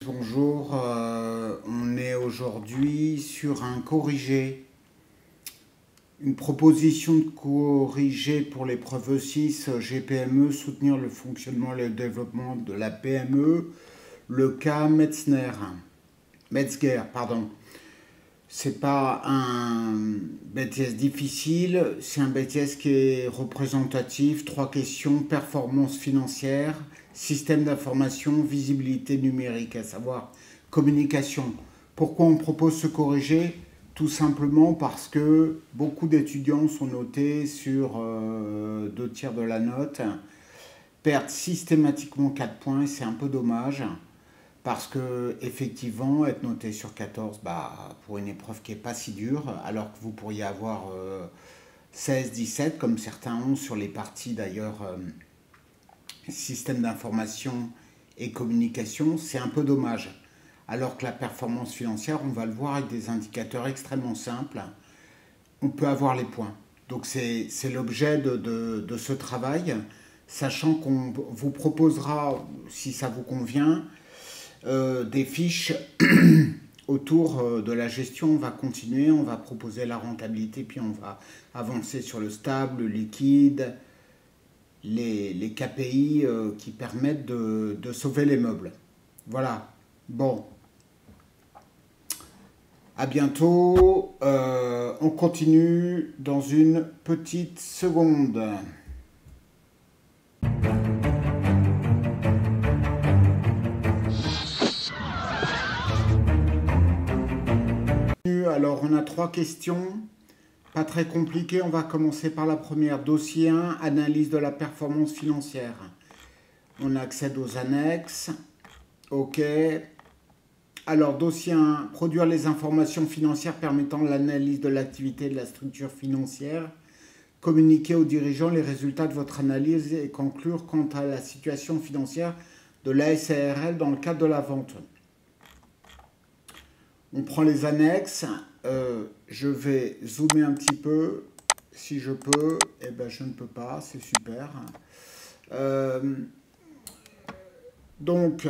Bonjour, on est aujourd'hui sur un corrigé, une proposition de corrigé pour l'épreuve 6 GPME, soutenir le fonctionnement et le développement de la PME, le cas Metzger, pardon. C'est pas un BTS difficile, c'est un BTS qui est représentatif. 3 questions: performance financière, système d'information, visibilité numérique, à savoir communication. Pourquoi on propose ce corrigé? Tout simplement parce que beaucoup d'étudiants sont notés sur 2 tiers de la note, perdent systématiquement 4 points et c'est un peu dommage. Parce que effectivement, être noté sur 14, pour une épreuve qui n'est pas si dure, alors que vous pourriez avoir 16, 17, comme certains ont sur les parties d'ailleurs système d'information et communication, c'est un peu dommage. Alors que la performance financière, on va le voir avec des indicateurs extrêmement simples, on peut avoir les points. Donc c'est l'objet de ce travail, sachant qu'on vous proposera, si ça vous convient, des fiches autour de la gestion. On va continuer, on va proposer la rentabilité, puis on va avancer sur le stable, le liquide, les KPI qui permettent de sauver les meubles. Voilà. Bon. À bientôt. On continue dans une petite seconde. Alors, on a 3 questions, pas très compliquées. On va commencer par la première. Dossier 1, analyse de la performance financière. On accède aux annexes. OK. Alors, dossier 1, produire les informations financières permettant l'analyse de l'activité de la structure financière. Communiquer aux dirigeants les résultats de votre analyse et conclure quant à la situation financière de la SARL dans le cadre de la vente. On prend les annexes, je vais zoomer un petit peu, si je peux, eh bien je ne peux pas, c'est super. Donc,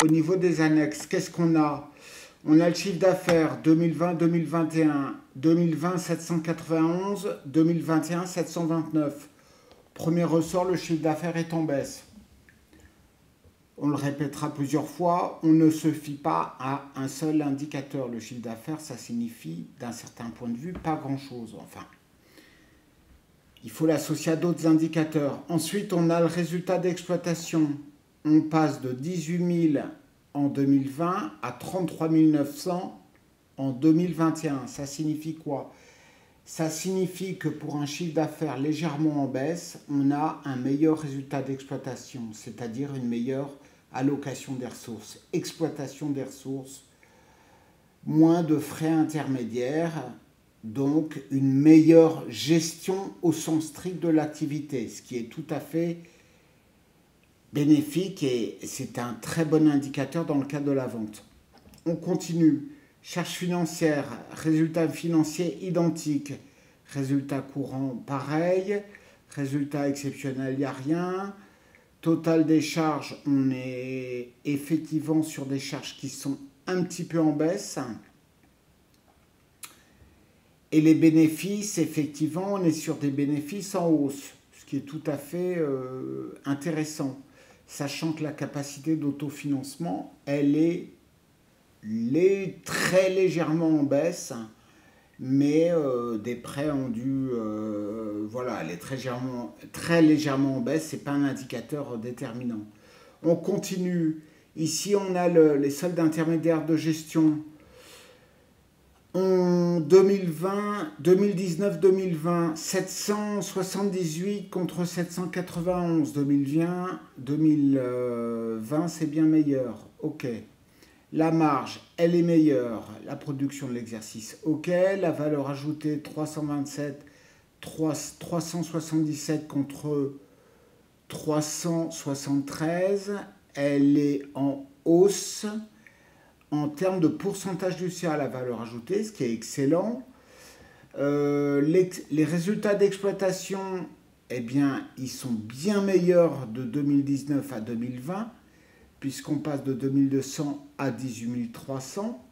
au niveau des annexes, qu'est-ce qu'on a? On a le chiffre d'affaires 2020-2021, 2020 791, 2021 729. Premier ressort, le chiffre d'affaires est en baisse. On le répétera plusieurs fois, on ne se fie pas à un seul indicateur. Le chiffre d'affaires, ça signifie, d'un certain point de vue, pas grand-chose. Enfin, il faut l'associer à d'autres indicateurs. Ensuite, on a le résultat d'exploitation. On passe de 18 000 en 2020 à 33 900 en 2021. Ça signifie quoi? Ça signifie que pour un chiffre d'affaires légèrement en baisse, on a un meilleur résultat d'exploitation, c'est-à-dire une meilleure allocation des ressources, exploitation des ressources, moins de frais intermédiaires, donc une meilleure gestion au sens strict de l'activité, ce qui est tout à fait bénéfique et c'est un très bon indicateur dans le cadre de la vente. On continue. Charges financières, résultats financiers identiques, résultats courants pareil, résultats exceptionnels, il n'y a rien. Total des charges, on est effectivement sur des charges qui sont un petit peu en baisse. Et les bénéfices, effectivement, on est sur des bénéfices en hausse, ce qui est tout à fait intéressant, sachant que la capacité d'autofinancement, elle est très légèrement en baisse, mais des prêts ont dû, voilà, elle est très légèrement en baisse, c'est pas un indicateur déterminant. On continue. Ici, on a les soldes intermédiaires de gestion. En 2019-2020, 778 contre 791. 2020, c'est bien meilleur. OK. La marge, elle est meilleure. La production de l'exercice, OK. La valeur ajoutée, 377 contre 373. Elle est en hausse en termes de pourcentage du CA, la valeur ajoutée, ce qui est excellent. Les résultats d'exploitation, eh bien, ils sont bien meilleurs de 2019 à 2020. puisqu'on passe de 2200 à 18300.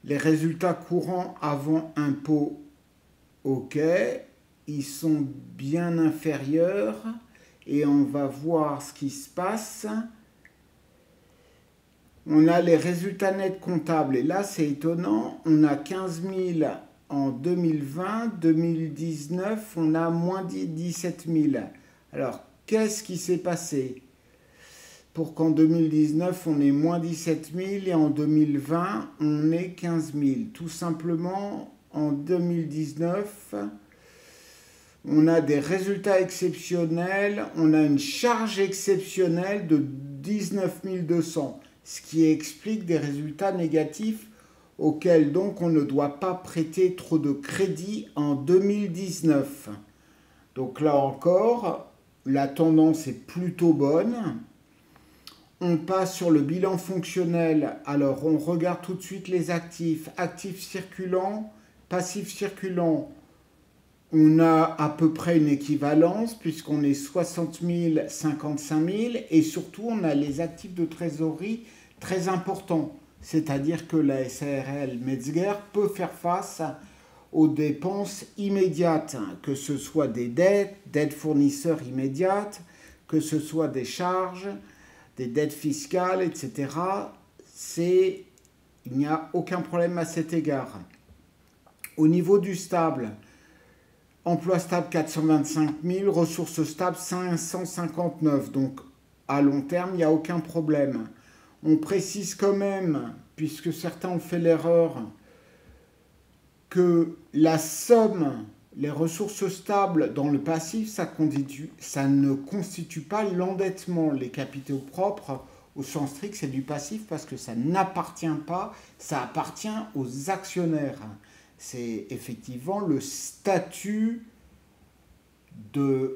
Les résultats courants avant impôt, ok, ils sont bien inférieurs et on va voir ce qui se passe. On a les résultats nets comptables et là c'est étonnant, on a 15 000 en 2020, 2019 on a moins 17 000. Alors qu'est-ce qui s'est passé pour qu'en 2019 on ait moins 17 000 et en 2020 on ait 15 000? Tout simplement en 2019 on a des résultats exceptionnels, on a une charge exceptionnelle de 19 200, ce qui explique des résultats négatifs auxquels donc on ne doit pas prêter trop de crédit en 2019. Donc là encore, la tendance est plutôt bonne. On passe sur le bilan fonctionnel. Alors on regarde tout de suite les actifs. Actifs circulants, passifs circulants. On a à peu près une équivalence puisqu'on est 60 000, 55 000 et surtout on a les actifs de trésorerie très importants. C'est-à-dire que la SARL Metzger peut faire face aux dépenses immédiates, que ce soit des dettes fournisseurs immédiates, que ce soit des charges, des dettes fiscales, etc. Il n'y a aucun problème à cet égard. Au niveau du stable, emploi stable 425 000, ressources stables 559. Donc à long terme, il n'y a aucun problème. On précise quand même, puisque certains ont fait l'erreur, que la somme, les ressources stables dans le passif, ça ne constitue pas l'endettement. Les capitaux propres, au sens strict, c'est du passif parce que ça n'appartient pas, ça appartient aux actionnaires. C'est effectivement le statut d'un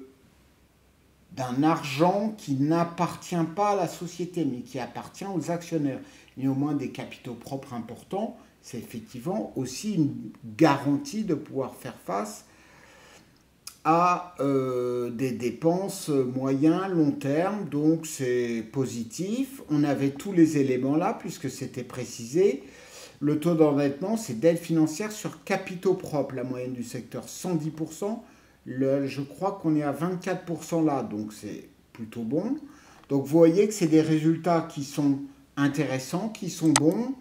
argent qui n'appartient pas à la société, mais qui appartient aux actionnaires. Néanmoins, des capitaux propres importants, c'est effectivement aussi une garantie de pouvoir faire face à des dépenses moyen, long terme. Donc c'est positif. On avait tous les éléments là, puisque c'était précisé. Le taux d'endettement, c'est dette financière sur capitaux propres. La moyenne du secteur, 110%. Je crois qu'on est à 24% là, donc c'est plutôt bon. Donc vous voyez que c'est des résultats qui sont intéressants, qui sont bons.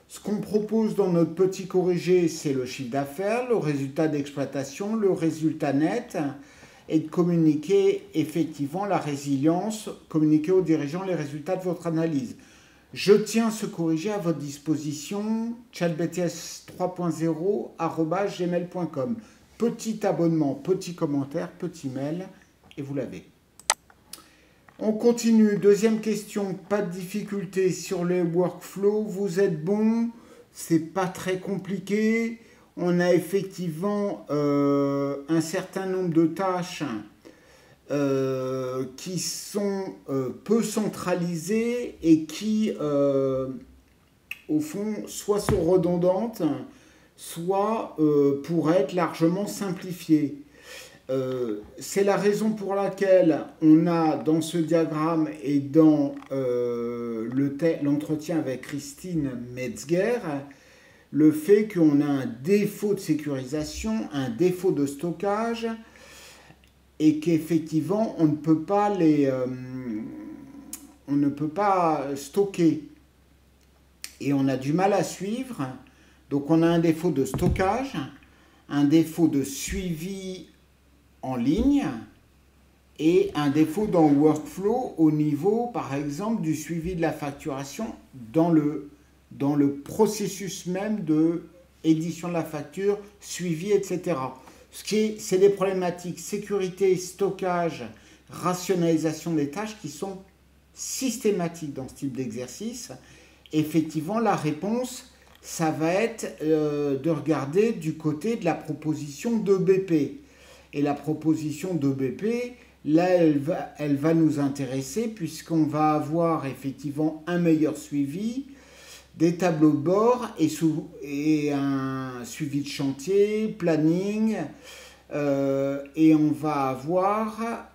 Ce qu'on propose dans notre petit corrigé, c'est le chiffre d'affaires, le résultat d'exploitation, le résultat net, et de communiquer effectivement la résilience, communiquer aux dirigeants les résultats de votre analyse. Je tiens ce corrigé à votre disposition, chatbts3.0@gmail.com. Petit abonnement, petit commentaire, petit mail, et vous l'avez. On continue. Deuxième question, pas de difficulté sur les workflows. Vous êtes bon, c'est pas très compliqué. On a effectivement un certain nombre de tâches qui sont peu centralisées et qui, au fond, soit sont redondantes, soit pourraient être largement simplifiées. C'est la raison pour laquelle on a dans ce diagramme et dans l'entretien avec Christine Metzger le fait qu'on a un défaut de sécurisation, un défaut de stockage et qu'effectivement on ne peut pas stocker et on a du mal à suivre. Donc on a un défaut de stockage, un défaut de suivi en ligne et un défaut dans le workflow au niveau, par exemple, du suivi de la facturation dans le processus même de édition de la facture, suivi, etc. C'est des problématiques sécurité, stockage, rationalisation des tâches qui sont systématiques dans ce type d'exercice. Effectivement, la réponse, ça va être de regarder du côté de la proposition d'EBP. Et la proposition d'EBP, là, elle va nous intéresser puisqu'on va avoir effectivement un meilleur suivi, des tableaux de bord et un suivi de chantier, planning, et on va avoir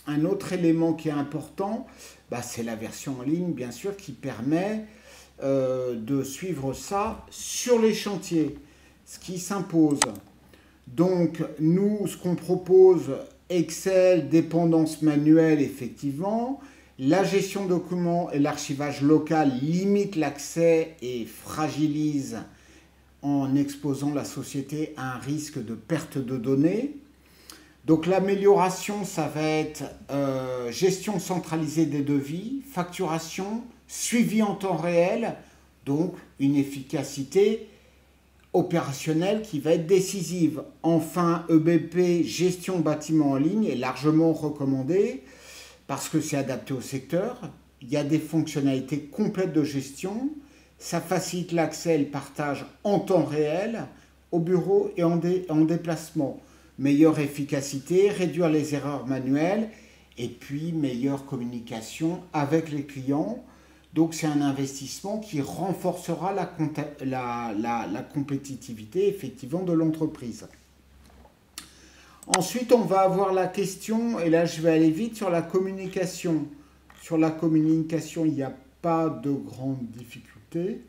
un autre élément qui est important, bah, c'est la version en ligne, bien sûr, qui permet de suivre ça sur les chantiers, ce qui s'impose. Donc, nous, ce qu'on propose, Excel, dépendance manuelle, effectivement. La gestion de documents et l'archivage local limite l'accès et fragilise en exposant la société à un risque de perte de données. Donc l'amélioration, ça va être gestion centralisée des devis, facturation, suivi en temps réel, donc une efficacité opérationnelle qui va être décisive. Enfin, EBP, gestion bâtiment en ligne, est largement recommandée parce que c'est adapté au secteur. Il y a des fonctionnalités complètes de gestion. Ça facilite l'accès et le partage en temps réel au bureau et en déplacement. Meilleure efficacité, réduire les erreurs manuelles et puis meilleure communication avec les clients. Donc c'est un investissement qui renforcera la compétitivité effectivement de l'entreprise. Ensuite, on va avoir la question, et là je vais aller vite, sur la communication. Sur la communication, il n'y a pas de grandes difficultés.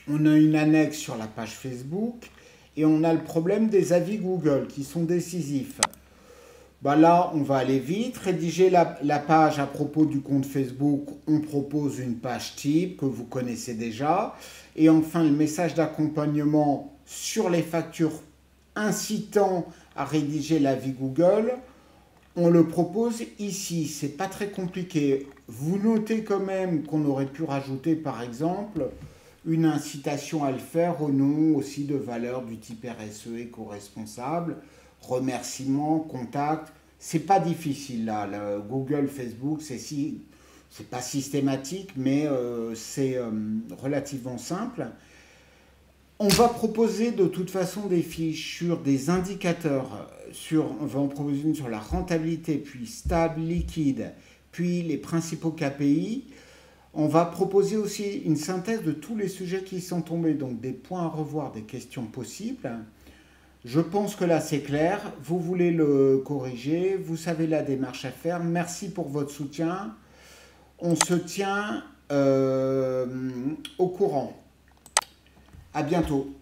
On a une annexe sur la page Facebook et on a le problème des avis Google qui sont décisifs. Bah là, on va aller vite. Rédiger la page à propos du compte Facebook, on propose une page type que vous connaissez déjà. Et enfin, le message d'accompagnement sur les factures incitant à rédiger l'avis Google, on le propose ici. C'est pas très compliqué. Vous notez quand même qu'on aurait pu rajouter, par exemple, une incitation à le faire au nom aussi de valeurs du type RSE éco-responsable, remerciements, contacts. C'est pas difficile là. Le Google, Facebook, c'est pas systématique, mais c'est relativement simple. On va proposer de toute façon des fiches sur des indicateurs. On va en proposer une sur la rentabilité, puis stable, liquide, puis les principaux KPI. On va proposer aussi une synthèse de tous les sujets qui sont tombés, donc des points à revoir, des questions possibles. Je pense que là c'est clair, vous voulez le corriger, vous savez la démarche à faire. Merci pour votre soutien. On se tient au courant. À bientôt.